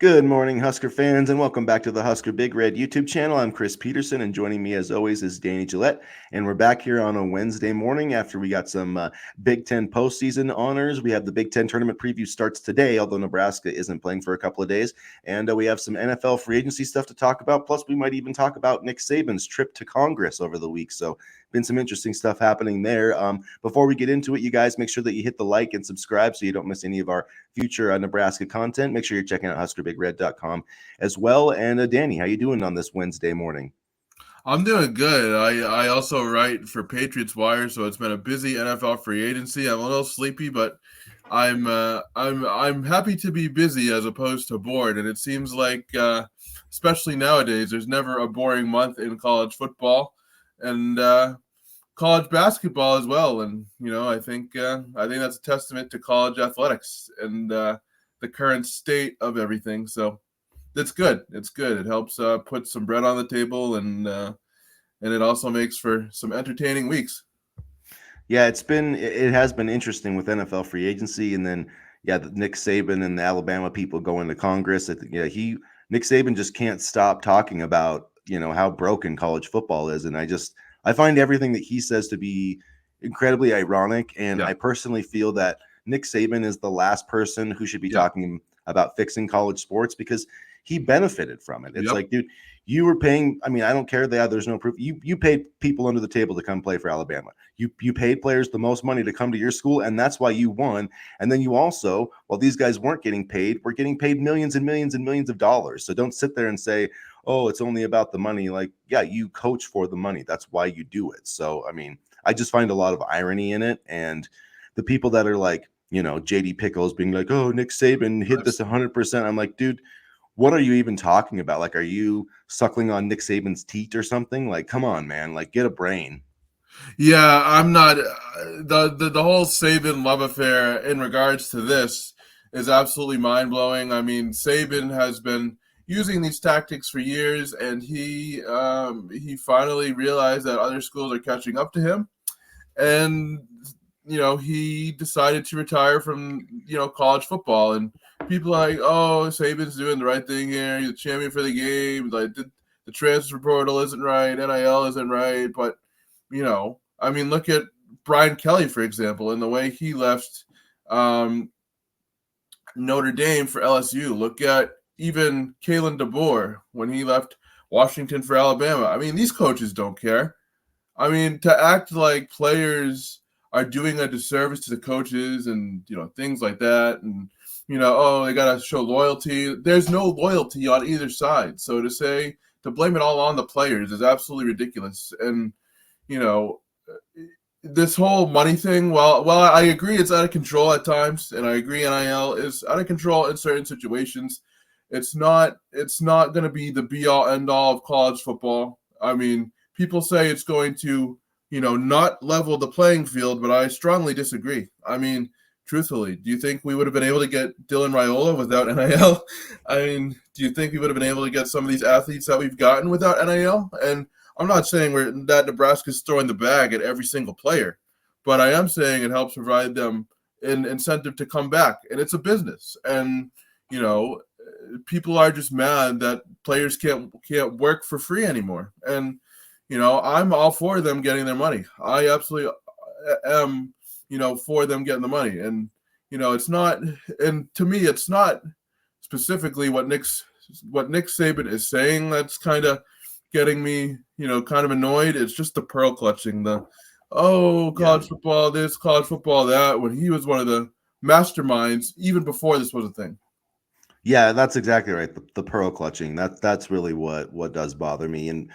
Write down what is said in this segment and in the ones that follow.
Good morning, Husker fans, and welcome back to the Husker Big Red YouTube channel. I'm Chris Peterson, and joining me as always is Danny Gillette. And we're back here on a Wednesday morning after we got some Big Ten postseason honors. We have the Big Ten tournament preview starts today, although Nebraska isn't playing for a couple of days. And we have some NFL free agency stuff to talk about. Plus, we might even talk about Nick Saban's trip to Congress over the week. So, been some interesting stuff happening there. Before we get into it, you guys make sure that you hit the like and subscribe so you don't miss any of our future Nebraska content. Make sure you're checking out huskerbigred.com as well. And Danny, how you doing on this Wednesday morning? I'm doing good. I also write for Patriots Wire, so it's been a busy NFL free agency. I'm a little sleepy, but I'm happy to be busy as opposed to bored. And it seems like, especially nowadays, there's never a boring month in college football and college basketball as well. And I think that's a testament to college athletics and the current state of everything. So. It's good. It's good. It helps put some bread on the table, and it also makes for some entertaining weeks. Yeah, it has been interesting with NFL free agency, and then Nick Saban and the Alabama people going to Congress. Nick Saban just can't stop talking about how broken college football is, and I find everything that he says to be incredibly ironic, and I personally feel that Nick Saban is the last person who should be talking about fixing college sports because he benefited from it. It's like, dude, you were paying. I mean, I don't care that there's no proof. You paid people under the table to come play for Alabama. You paid players the most money to come to your school, and that's why you won. And then you also, while these guys weren't getting paid, were getting paid millions and millions and millions of dollars. So don't sit there and say, oh, it's only about the money. Like, yeah, you coach for the money. That's why you do it. So, I mean, I just find a lot of irony in it. And the people that are like, JD Pickles being like, oh, Nick Saban hit this 100%. I'm like, dude, what are you even talking about? Like, are you suckling on Nick Saban's teat or something? Like, come on, man. Like, get a brain. Yeah, I'm not. The whole Saban love affair in regards to this is absolutely mind blowing. I mean, Saban has been using these tactics for years, and he finally realized that other schools are catching up to him, and he decided to retire from college football. And people are like, oh, Saban's doing the right thing here. He's a champion for the game. Like the transfer portal isn't right, NIL isn't right, but I mean, look at Brian Kelly, for example, and the way he left Notre Dame for LSU. Look at even Kalen DeBoer when he left Washington for Alabama. I mean, these coaches don't care. I mean, to act like players are doing a disservice to the coaches and, things like that. And, oh, they got to show loyalty. There's no loyalty on either side. So to blame it all on the players is absolutely ridiculous. And, this whole money thing, well, I agree it's out of control at times, and I agree NIL is out of control in certain situations. It's not going to be the be-all, end-all of college football. I mean, people say it's going to, not level the playing field, but I strongly disagree. I mean, truthfully, do you think we would have been able to get Dylan Raiola without NIL? I mean, do you think we would have been able to get some of these athletes that we've gotten without NIL? And I'm not saying that Nebraska's throwing the bag at every single player, but I am saying it helps provide them an incentive to come back. And it's a business. And, people are just mad that players can't work for free anymore. And, I'm all for them getting their money. I absolutely am, for them getting the money. And, it's not, and to me, it's not specifically what Nick Saban is saying that's kind of getting me, kind of annoyed. It's just the pearl clutching, college football this, college football that, when he was one of the masterminds even before this was a thing. Yeah, that's exactly right. The pearl clutching. That's really what does bother me. And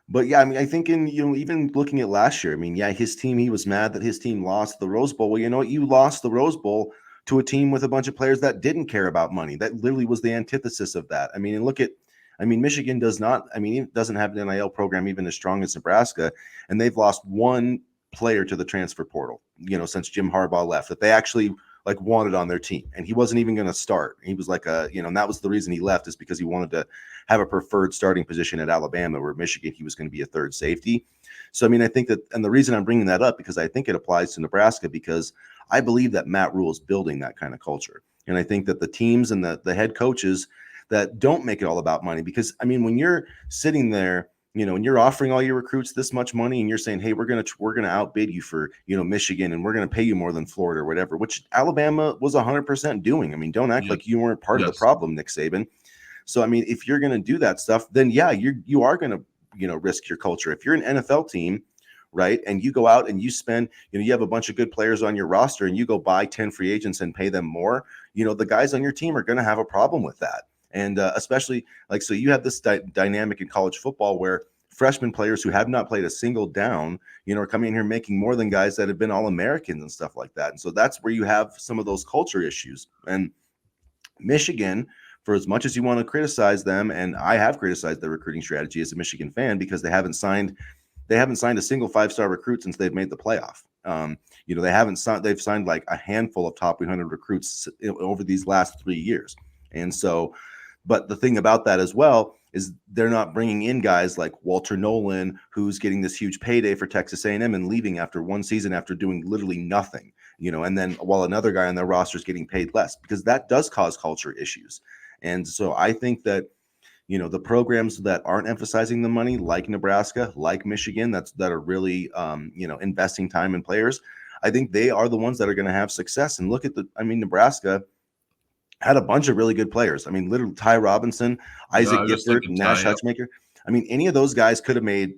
but yeah, I mean, I think even looking at last year, I mean, yeah, his team, he was mad that his team lost the Rose Bowl. Well, you know what? You lost the Rose Bowl to a team with a bunch of players that didn't care about money. That literally was the antithesis of that. I mean, and Michigan does not, it doesn't have an NIL program even as strong as Nebraska, and they've lost one player to the transfer portal, since Jim Harbaugh left, that they actually like wanted on their team, and he wasn't even going to start. He was like and that was the reason he left, is because he wanted to have a preferred starting position at Alabama, where Michigan he was going to be a third safety. So I mean, I think that, and the reason I'm bringing that up because I think it applies to Nebraska, because I believe that Matt Rule is building that kind of culture, and I think that the teams and the head coaches that don't make it all about money, because I mean, when you're sitting there, and you're offering all your recruits this much money, and you're saying, hey, we're gonna outbid you for Michigan, and we're gonna pay you more than Florida or whatever, which Alabama was 100% doing. I mean, don't act like you weren't part of the problem, Nick Saban. So I mean, if you're gonna do that stuff, then yeah, you are gonna risk your culture. If you're an NFL team, right, and you go out and you spend, you have a bunch of good players on your roster, and you go buy 10 free agents and pay them more, the guys on your team are going to have a problem with that. And especially so you have this dynamic in college football where freshman players who have not played a single down, are coming in here making more than guys that have been All-Americans and stuff like that. And so that's where you have some of those culture issues. And Michigan, for as much as you want to criticize them, and I have criticized their recruiting strategy as a Michigan fan, because they haven't signed a single 5-star recruit since they've made the playoff. They've signed like a handful of top 100 recruits over these last 3 years. And so, but the thing about that as well is they're not bringing in guys like Walter Nolan, who's getting this huge payday for Texas A&M and leaving after one season after doing literally nothing, and then while another guy on their roster is getting paid less, because that does cause culture issues. And so I think that, the programs that aren't emphasizing the money, like Nebraska, like Michigan, that are really, investing time in players, I think they are the ones that are going to have success. And look at Nebraska had a bunch of really good players. I mean, literally Ty Robinson, Isaac Gifford, Nash Hutchmaker. I mean, any of those guys could have made,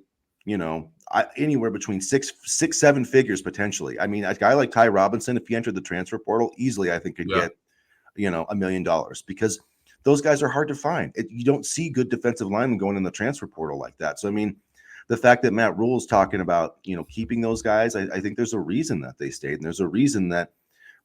anywhere between six, 7 figures potentially. I mean, a guy like Ty Robinson, if he entered the transfer portal, easily I think could get, $1 million, because those guys are hard to find. You don't see good defensive linemen going in the transfer portal like that. So, I mean, the fact that Matt Rule is talking about, keeping those guys, I think there's a reason that they stayed. And there's a reason that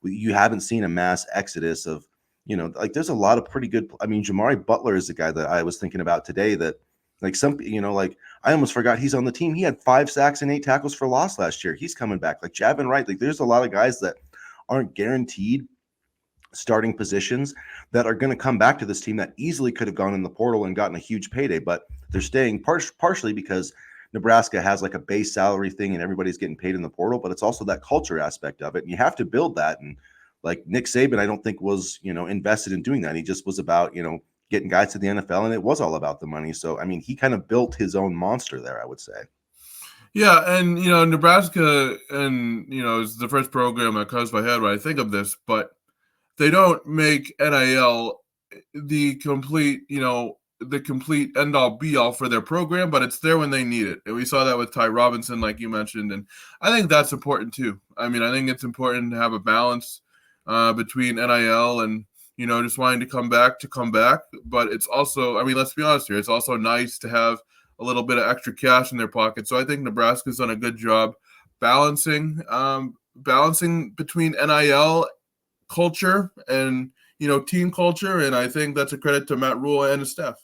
you haven't seen a mass exodus of, there's a lot of pretty good. I mean, Jamari Butler is the guy that I was thinking about today that, I almost forgot he's on the team. He had 5 sacks and 8 tackles for loss last year. He's coming back. Like Javin Wright, there's a lot of guys that aren't guaranteed starting positions that are going to come back to this team that easily could have gone in the portal and gotten a huge payday, but they're staying partially because Nebraska has like a base salary thing and everybody's getting paid in the portal, but it's also that culture aspect of it. And you have to build that. And like Nick Saban, I don't think was, invested in doing that. He just was about, getting guys to the NFL, and it was all about the money. So, I mean, he kind of built his own monster there, I would say. Yeah, and Nebraska, and is the first program that comes to my head when I think of this, but they don't make NIL the complete, the complete end all be all for their program, but it's there when they need it. And we saw that with Ty Robinson, like you mentioned, and I think that's important too. I mean, I think it's important to have a balance between NIL and just wanting to come back. But it's also, I mean, let's be honest here, it's also nice to have a little bit of extra cash in their pocket. So I think Nebraska's done a good job balancing between NIL culture and team culture, and I think that's a credit to Matt Rule and his staff.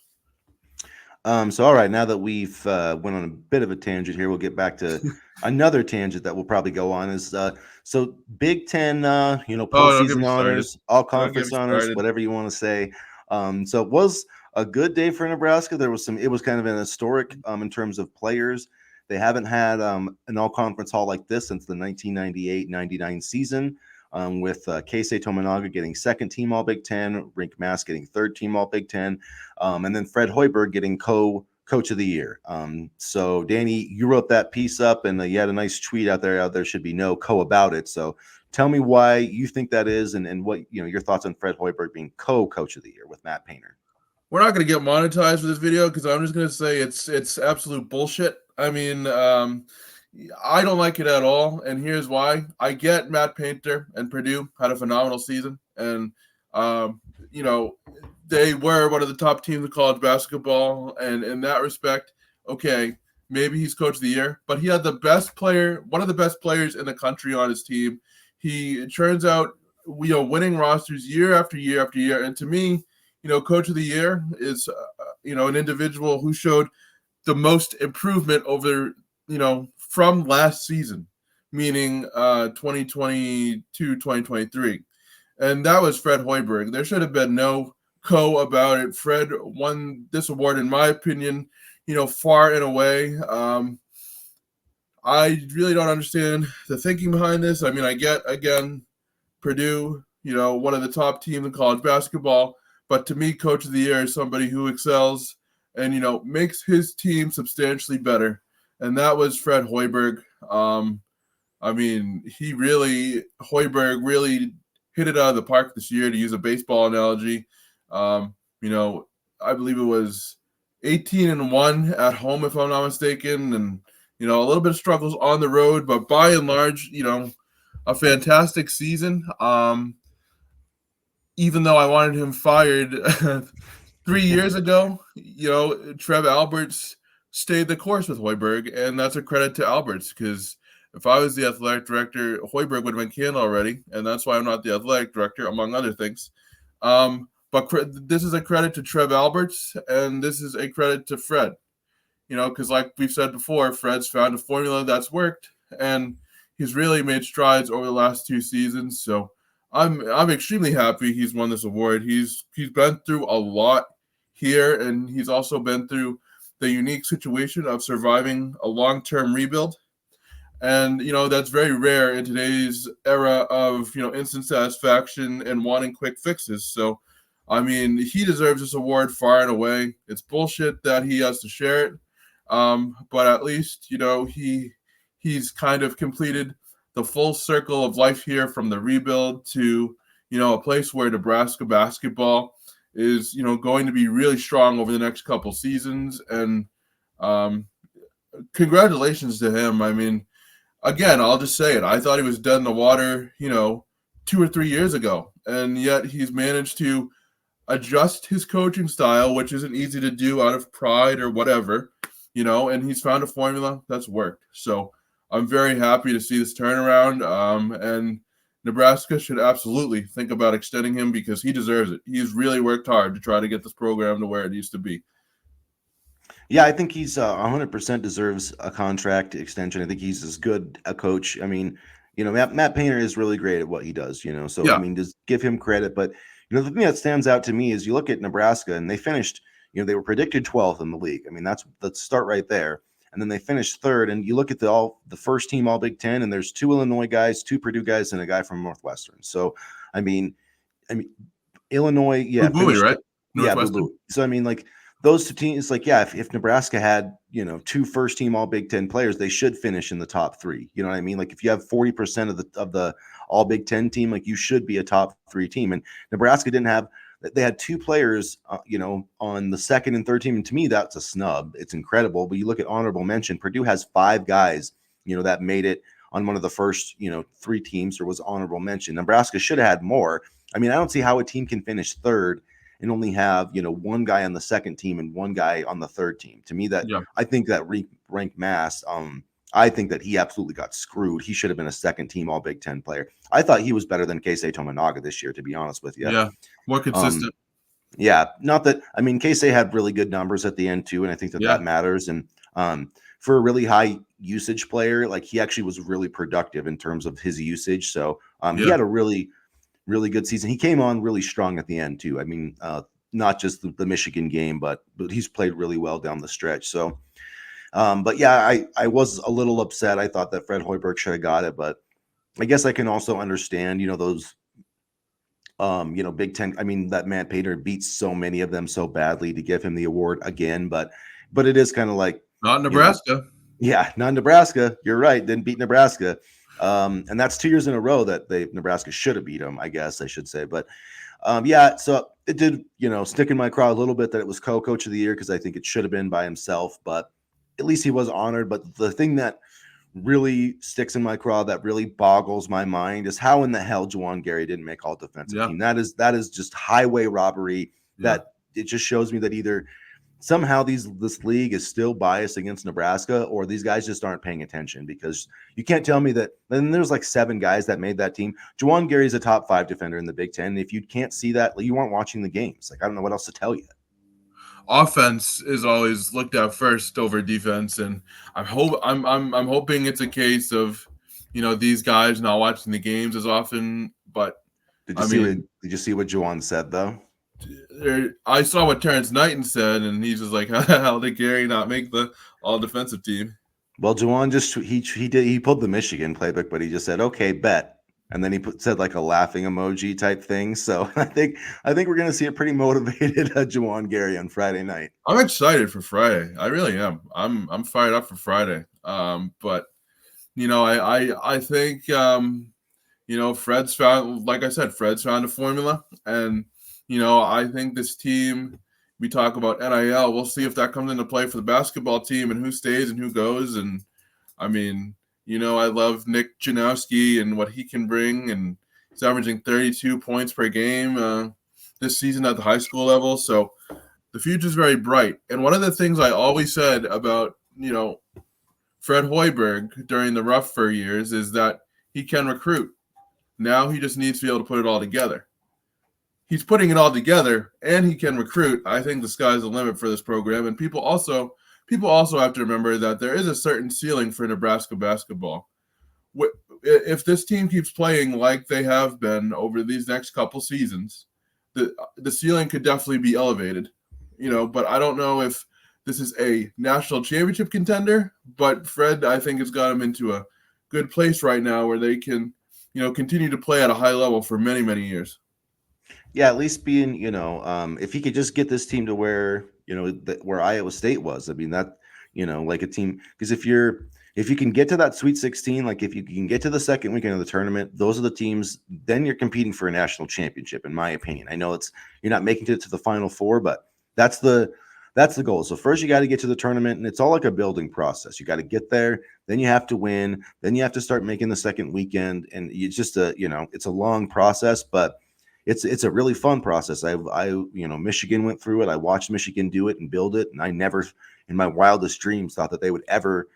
So all right, now that we've went on a bit of a tangent here, we'll get back to another tangent that we'll probably go on is so Big Ten postseason honors, all conference honors, whatever you want to say. So it was a good day for Nebraska. It was kind of an historic in terms of players. They haven't had an all conference haul like this since the 1998-99 season. With Keisei Tominaga getting second team All Big Ten, Rink Mass getting third team All Big Ten, and then Fred Hoiberg getting coach of the year. So Danny, you wrote that piece up, and you had a nice tweet out there should be no about it. So tell me why you think that is, and what your thoughts on Fred Hoiberg being coach of the year with Matt Painter. We're not going to get monetized for this video because I'm just going to say it's absolute bullshit. I mean, I don't like it at all, and here's why. I get Matt Painter and Purdue had a phenomenal season, and they were one of the top teams in college basketball, and in that respect, okay, maybe he's coach of the year, but he had one of the best players in the country on his team. He turns out, winning rosters year after year after year, and to me, coach of the year is, an individual who showed the most improvement over, from last season, meaning 2022, 2023. and that was Fred Hoiberg. There should have been no about it. Fred won this award, in my opinion, far and away. I really don't understand the thinking behind this. I mean, I get, again, Purdue, one of the top teams in college basketball, but to me, Coach of the Year is somebody who excels and, makes his team substantially better. And that was Fred Hoiberg. I mean, Hoiberg really hit it out of the park this year, to use a baseball analogy. I believe it was 18-1 at home, if I'm not mistaken, and a little bit of struggles on the road, but by and large, a fantastic season. Even though I wanted him fired 3 years ago, Trev Alberts stayed the course with Hoiberg, and that's a credit to Alberts, because if I was the athletic director, Hoiberg would have been canned already, and that's why I'm not the athletic director, among other things. But this is a credit to Trev Alberts, and this is a credit to Fred. Because like we've said before, Fred's found a formula that's worked, and he's really made strides over the last 2 seasons. So I'm extremely happy he's won this award. He's been through a lot here, and he's also been through the unique situation of surviving a long-term rebuild. And, that's very rare in today's era of, instant satisfaction and wanting quick fixes. So, I mean, he deserves this award far and away. It's bullshit that he has to share it. But at least, he's kind of completed the full circle of life here, from the rebuild to, a place where Nebraska basketball is, going to be really strong over the next couple seasons. And congratulations to him. I mean, again, I'll just say it. I thought he was dead in the water, 2 or 3 years ago. And yet he's managed to adjust his coaching style, which isn't easy to do out of pride or whatever, and he's found a formula that's worked. So I'm very happy to see this turnaround. And Nebraska should absolutely think about extending him, because he deserves it. He's really worked hard to try to get this program to where it needs to be. Yeah, I think he's 100% deserves a contract extension. I think he's as good a coach. I mean, Matt Painter is really great at what he does, so Yeah. I mean, just give him credit. But, the thing that stands out to me is you look at Nebraska, and they finished, they were predicted 12th in the league. I mean, let's start right there. And then they finished 3rd. And you look at the first team All Big Ten, and there's 2 Illinois guys, 2 Purdue guys, and a guy from Northwestern. So, I mean, Illinois, yeah, Boo-booey, right? Yeah, Northwestern. boo-boo. So I mean, like, those 2 teams, like, yeah, if Nebraska had 2 first team All Big Ten players, they should finish in the top 3. You know what I mean? Like, if you have 40% of the All Big Ten team, like, you should be a top 3 team. And Nebraska didn't have. They had 2 players, on the second and third team, and to me, that's a snub. It's incredible. But you look at honorable mention, Purdue has 5 guys, that made it on one of the first, 3 teams, or was honorable mention. Nebraska should have had more. I mean, I don't see how a team can finish 3rd and only have, 1 guy on the second team and 1 guy on the third team. To me, I think that rank mass, I think that he absolutely got screwed. He should have been a second team All Big Ten player. I thought he was better than Keisei Tominaga this year, to be honest with you. Yeah, more consistent. Yeah, not that, I mean, Keisei had really good numbers at the end too, and I think that matters. And for a really high usage player, like, he actually was really productive in terms of his usage. So he had a really, really good season. He came on really strong at the end too. I mean, not just the Michigan game, but he's played really well down the stretch. So, but yeah, I was a little upset. I thought that Fred Hoiberg should have got it, but I guess I can also understand, those, Big Ten. I mean, that Matt Painter beats so many of them so badly to give him the award again, but it is kind of like, not Nebraska. Yeah, not Nebraska. You're right. Didn't beat Nebraska. And that's 2 years in a row that Nebraska should have beat them, I guess I should say. But yeah, so it did, stick in my craw a little bit that it was co-coach of the year, because I think it should have been by himself, but at least he was honored. But the thing that really sticks in my craw, that really boggles my mind, is how in the hell Juwan Gary didn't make all defensive team. That is just highway robbery. That it just shows me that either somehow this league is still biased against Nebraska, or these guys just aren't paying attention, because you can't tell me that. Then there's like 7 guys that made that team. Juwan Gary is a top 5 defender in the Big Ten. And if you can't see that, you weren't watching the games. Like, I don't know what else to tell you. Offense is always looked at first over defense, and I'm hoping it's a case of, these guys not watching the games as often. But I mean, Did you see what Juwan said though? I saw what Terrence Knighton said, and he's just like, how did Gary not make the all defensive team? Well, Juwan just he pulled the Michigan playbook, but he just said, "Okay, bet." And then said like a laughing emoji type thing. So I think we're gonna see a pretty motivated Juwan Gary on Friday night. I'm excited for Friday. I really am. I'm fired up for Friday. But I think Fred's found, like I said, Fred's found a formula, and I think this team. We talk about NIL. We'll see if that comes into play for the basketball team and who stays and who goes. And I mean, I love Nick Janowski and what he can bring, and he's averaging 32 points per game this season at the high school level. So the future's very bright. And one of the things I always said about, Fred Hoiberg during the rougher years is that he can recruit. Now he just needs to be able to put it all together. He's putting it all together, and he can recruit. I think the sky's the limit for this program. And people also have to remember that there is a certain ceiling for Nebraska basketball. If this team keeps playing like they have been over these next couple seasons, the ceiling could definitely be elevated. But I don't know if this is a national championship contender. But Fred, I think, has got him into a good place right now where they can, continue to play at a high level for many, many years. Yeah, at least being, if he could just get this team to where, where Iowa State was. I mean, that, like a team, because if you can get to that Sweet 16, like if you can get to the second weekend of the tournament, those are the teams, then you're competing for a national championship, in my opinion. I know you're not making it to the Final Four, but that's the goal. So first you got to get to the tournament, and it's all like a building process. You got to get there, then you have to win, then you have to start making the second weekend, and it's just it's a long process, but it's a really fun process. Michigan went through it. I watched Michigan do it and build it, and I never, in my wildest dreams, thought that they would ever,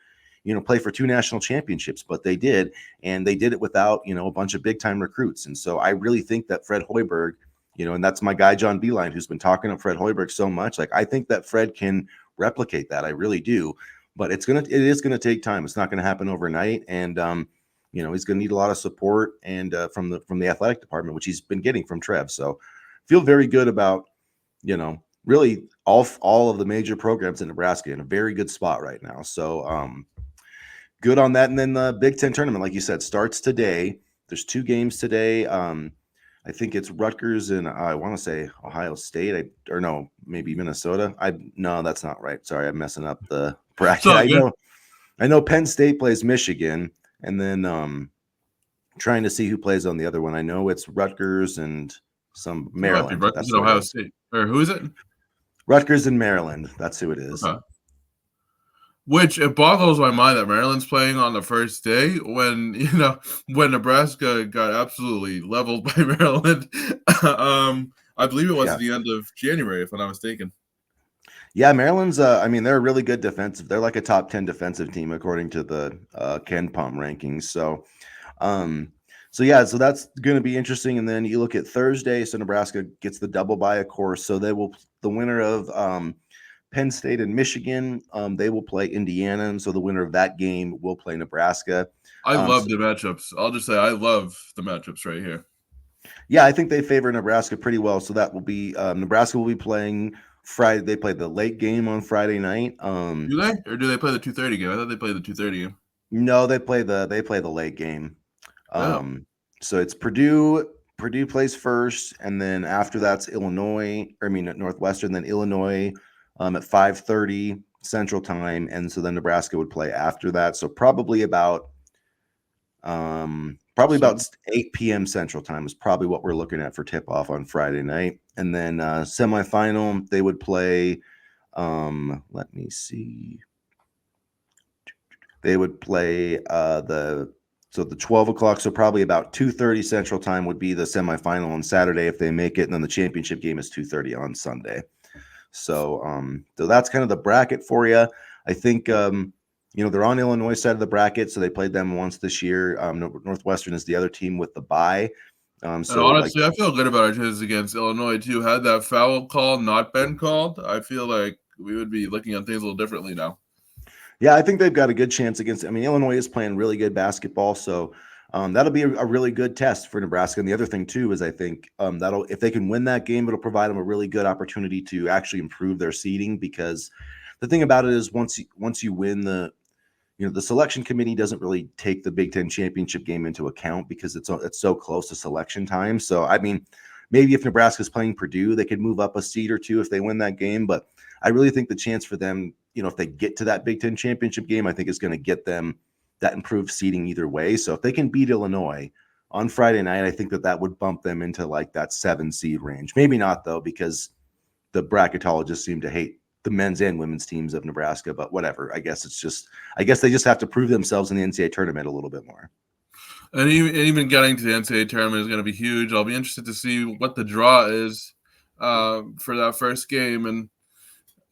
play for 2 national championships, but they did, and they did it without, a bunch of big time recruits. And so I really think that Fred Hoiberg, and that's my guy John Beeline, who's been talking up Fred Hoiberg so much. Like I think that Fred can replicate that. I really do, but it is gonna take time. It's not gonna happen overnight, and he's going to need a lot of support and from the athletic department, which he's been getting from Trev. So feel very good about, really all of the major programs in Nebraska in a very good spot right now. So good on that. And then the Big Ten tournament, like you said, starts today. There's 2 games today. I think it's Rutgers and I want to say Ohio State, or no, maybe Minnesota. No, that's not right. Sorry, I'm messing up the bracket. I know Penn State plays Michigan. And then trying to see who plays on the other one. I know it's Rutgers and some Maryland. Rutgers and Ohio State. Or who is it? Rutgers and Maryland. That's who it is. Okay. Which it boggles my mind that Maryland's playing on the first day when Nebraska got absolutely leveled by Maryland. I believe it was at the end of January, if I'm not mistaken. Yeah, Maryland's they're a really good defensive. They're like a top 10 defensive team according to the Ken Pom rankings. So so that's going to be interesting. And then you look at Thursday, so Nebraska gets the double bye, of course. So the winner of Penn State and Michigan, they will play Indiana, and so the winner of that game will play Nebraska. I love the matchups. I'll just say I love the matchups right here. Yeah, I think they favor Nebraska pretty well. So that will be Nebraska will be playing Friday. They play the late game on Friday night. Do they, or do they play the 2:30 game? I thought they played the 2:30 game. No, they play the late game. So it's Purdue. Purdue plays first, and then after that's Northwestern, then Illinois at 5:30 Central Time, and so then Nebraska would play after that. So probably about 8 p.m. Central Time is probably what we're looking at for tip-off on Friday night. And then semifinal, they would play, let me see. They would play the 12 o'clock, so probably about 2:30 Central Time would be the semifinal on Saturday if they make it, and then the championship game is 2:30 on Sunday. So that's kind of the bracket for you. I think they're on Illinois side of the bracket, so they played them once this year. Northwestern is the other team with the bye. So honestly, I feel good about our chances against Illinois too. Had that foul call not been called, I feel like we would be looking at things a little differently now. Yeah, I think they've got a good chance against. Illinois is playing really good basketball, so That'll be a really good test for Nebraska. And the other thing too is I think that'll if they can win that game, it'll provide them a really good opportunity to actually improve their seeding. Because the thing about it is once you win the selection committee doesn't really take the Big Ten championship game into account because it's so close to selection time. So I mean, maybe if Nebraska's playing Purdue, they could move up a seed or two if they win that game. But I really think the chance for them, if they get to that Big Ten championship game, I think is going to get them that improved seeding either way. So if they can beat Illinois on Friday night, I think that would bump them into like that 7 seed range. Maybe not though, because the bracketologists seem to hate the men's and women's teams of Nebraska, but whatever. I guess they just have to prove themselves in the NCAA tournament a little bit more. And even getting to the NCAA tournament is going to be huge. I'll be interested to see what the draw is for that first game. And,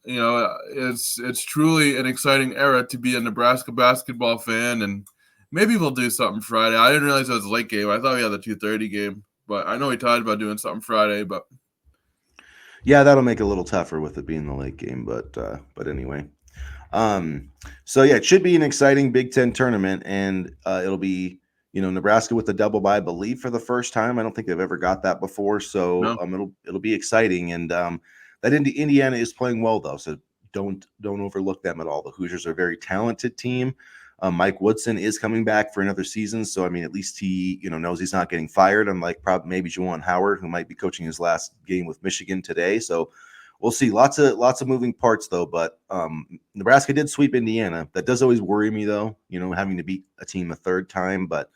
it's truly an exciting era to be a Nebraska basketball fan. And maybe we'll do something Friday. I didn't realize it was a late game. I thought we had the 2:30 game. But I know we talked about doing something Friday. But yeah, that'll make it a little tougher with it being the late game. But anyway. So yeah, it should be an exciting Big Ten tournament, and it'll be Nebraska with the double bye, I believe, for the first time. I don't think they've ever got that before, so no. It'll be exciting. And that Indiana is playing well though, so don't overlook them at all. The Hoosiers are a very talented team. Mike Woodson is coming back for another season, so I mean, at least he knows he's not getting fired, unlike probably maybe Juwan Howard, who might be coaching his last game with Michigan today. So we'll see. Lots of moving parts though, but Nebraska did sweep Indiana. That does always worry me though, having to beat a team a third time. But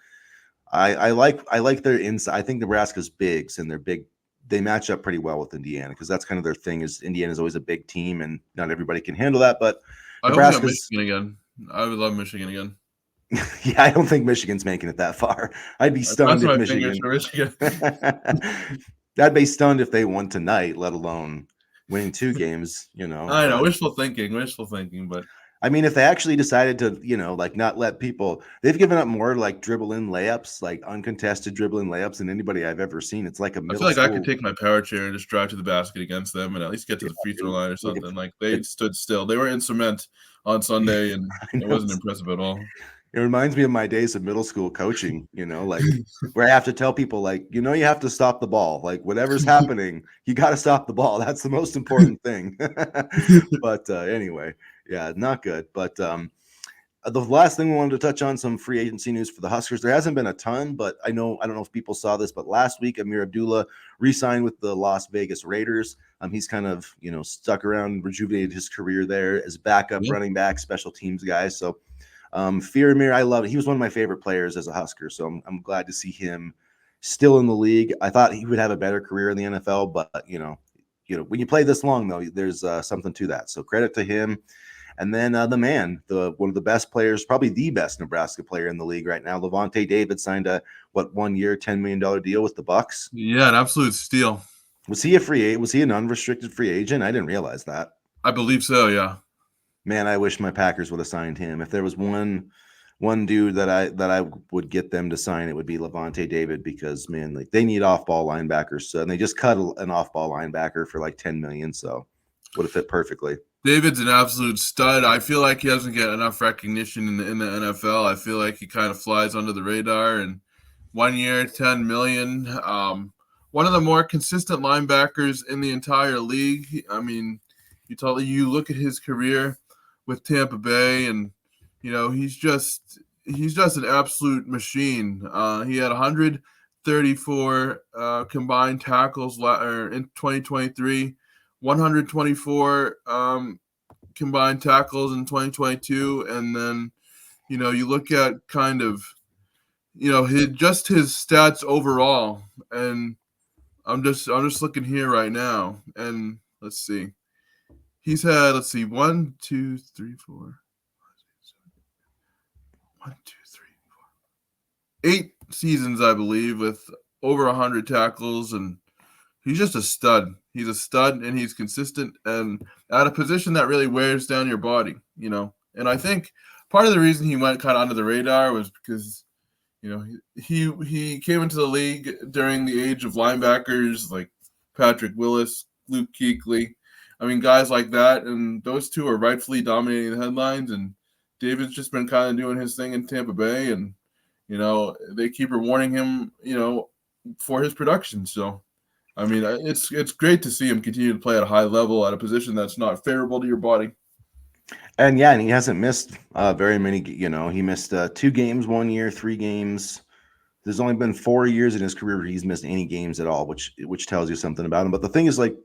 I like their inside. I think Nebraska's bigs and they're big. They match up pretty well with Indiana because that's kind of their thing. Is Indiana's always a big team and not everybody can handle that. But I hope we got Michigan again. I would love Michigan again. Yeah, I don't think Michigan's making it that far. I'd be stunned if Michigan. I'd be stunned if they won tonight, let alone winning 2 games. I know, wishful thinking, but I mean, if they actually decided to, not let people, they've given up more like dribble in layups, like uncontested dribble in layups than anybody I've ever seen. It's like a middle I feel like school. I could take my power chair and just drive to the basket against them and at least get to the free throw line or something. Like they stood still. They were in cement on Sunday and it wasn't impressive at all. It reminds me of my days of middle school coaching, like where I have to tell people like, you have to stop the ball. Like whatever's happening, you got to stop the ball. That's the most important thing. But anyway, yeah, not good. But the last thing we wanted to touch on, some free agency news for the Huskers. There hasn't been a ton, but I don't know if people saw this, but last week Amir Abdullah re-signed with the Las Vegas Raiders. He's kind of, stuck around, rejuvenated his career there as backup running back, special teams guy. So Amir, I love it. He was one of my favorite players as a Husker, so I'm glad to see him still in the league. I thought he would have a better career in the NFL, but when you play this long though, there's something to that. So credit to him. And then the man, one of the best players, probably the best Nebraska player in the league right now, Lavonte David signed a 1 year, $10 million deal with the Bucks. Yeah, an absolute steal. Was he a free agent? Was he an unrestricted free agent? I didn't realize that. I believe so. Yeah. Man, I wish my Packers would have signed him. If there was one dude that I would get them to sign, it would be Lavonte David because man, like they need off-ball linebackers. So and they just cut an off-ball linebacker for like $10 million. So would have fit perfectly. David's an absolute stud. I feel like he doesn't get enough recognition in the NFL. I feel like he kind of flies under the radar. And 1 year, $10 million. One of the more consistent linebackers in the entire league. I mean, you look at his career with Tampa Bay, and he's just an absolute machine. He had 134 combined tackles in 2023. 124 combined tackles in 2022, and then you look at kind of his stats overall, and I'm just looking here right now, and let's see, he's had 1, 2, 3, 4, 1, 2, 3, 4, 8 seasons, I believe, with over 100 tackles, and he's just a stud. He's a stud, and he's consistent, and at a position that really wears down your body, And I think part of the reason he went kind of under the radar was because, he came into the league during the age of linebackers like Patrick Willis, Luke Kuechly. I mean, guys like that, and those two are rightfully dominating the headlines, and David's just been kind of doing his thing in Tampa Bay, and they keep rewarding him, for his production. So, I mean, it's great to see him continue to play at a high level at a position that's not favorable to your body. And yeah, and he hasn't missed very many. He missed 2 games 1 year, 3 games. There's only been 4 years in his career where he's missed any games at all, which tells you something about him. But the thing is, like,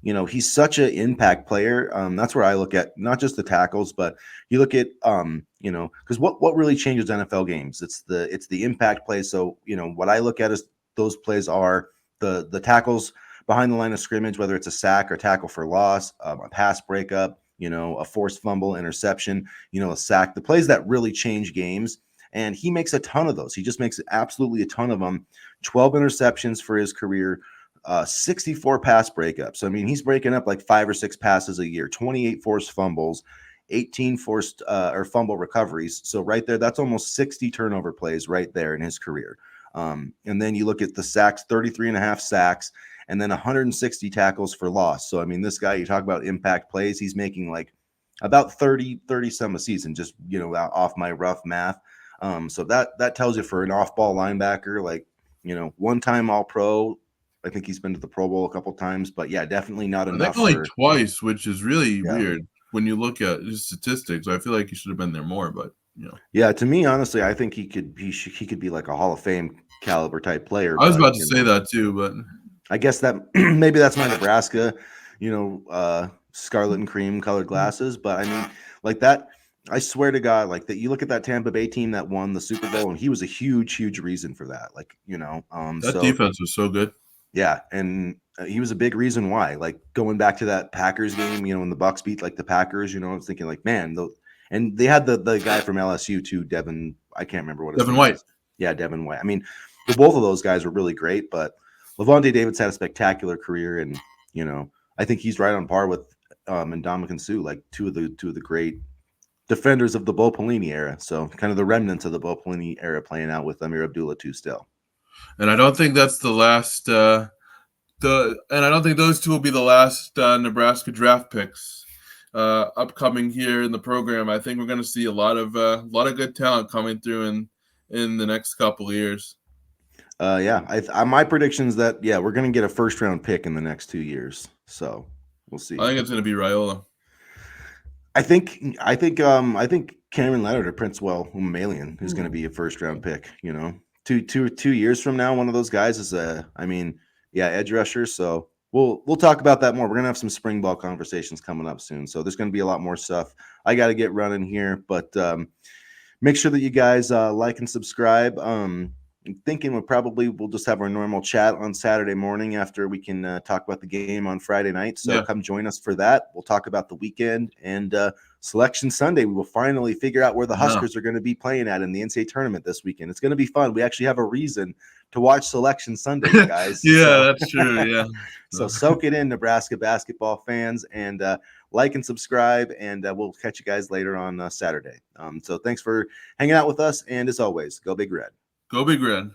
he's such an impact player. That's where I look at not just the tackles, but you look at because what really changes NFL games? It's the impact play. So what I look at is those plays are the tackles behind the line of scrimmage, whether it's a sack or tackle for loss, a pass breakup, a forced fumble, interception, a sack. The plays that really change games. And he makes a ton of those. He just makes absolutely a ton of them. 12 interceptions for his career, 64 pass breakups. So, I mean, he's breaking up like 5 or 6 passes a year, 28 forced fumbles, 18 forced or fumble recoveries. So right there, that's almost 60 turnover plays right there in his career. And then you look at the sacks, 33 and a half sacks, and then 160 tackles for loss. So, I mean, this guy, you talk about impact plays, he's making like about 30 some a season, just, off my rough math. So that tells you for an off-ball linebacker, like, 1-time All-Pro. I think he's been to the Pro Bowl a couple times, but yeah, definitely not I enough. think only twice, which is really Yeah. weird when you look at his statistics. I feel like he should have been there more, but Yeah, to me, honestly, I think he could be like a Hall of Fame caliber type player. I was But about to say that too, but I guess that maybe that's my Nebraska, scarlet and cream colored glasses. But I mean, like that. I swear to God, like that. You look at that Tampa Bay team that won the Super Bowl, and he was a huge reason for that. Like, that defense was so good. Yeah, and he was a big reason why. Like going back to that Packers game, when the Bucks beat like the Packers, I was thinking like, man, and they had the guy from LSU too, Devin. I can't remember what his Devin name White. is. Yeah, Devin White. I mean, both of those guys were really great, but Lavonte David's had a spectacular career, and I think he's right on par with Ndamukong Suh, like two of the great defenders of the Bo Pelini era. So kind of the remnants of the Bo Pelini era playing out with Amir Abdullah too still. And I don't think that's the last. And I don't think those two will be the last Nebraska draft picks upcoming here in the program. I think we're going to see a lot of good talent coming through in the next couple of years. My prediction is that we're going to get a first round pick in the next 2 years. So we'll see. I think it's going to be Raiola. I think Cameron Leonard or Princewell Umalian is going to be a first round pick. 2 years from now, one of those guys is edge rusher. So we'll talk about that more. We're gonna have some spring ball conversations coming up soon. So there's gonna be a lot more stuff. I got to get running here, but make sure that you guys like and subscribe. I'm thinking we'll just have our normal chat on Saturday morning after we can talk about the game on Friday night. So come join us for that. We'll talk about the weekend and Selection Sunday. We will finally figure out where the Huskers are going to be playing at in the NCAA tournament this weekend. It's going to be fun. We actually have a reason to watch Selection Sunday, you guys. That's true. Yeah. So soak it in, Nebraska basketball fans, and like and subscribe, and we'll catch you guys later on Saturday. So thanks for hanging out with us, and as always, go Big Red. Go Big Red.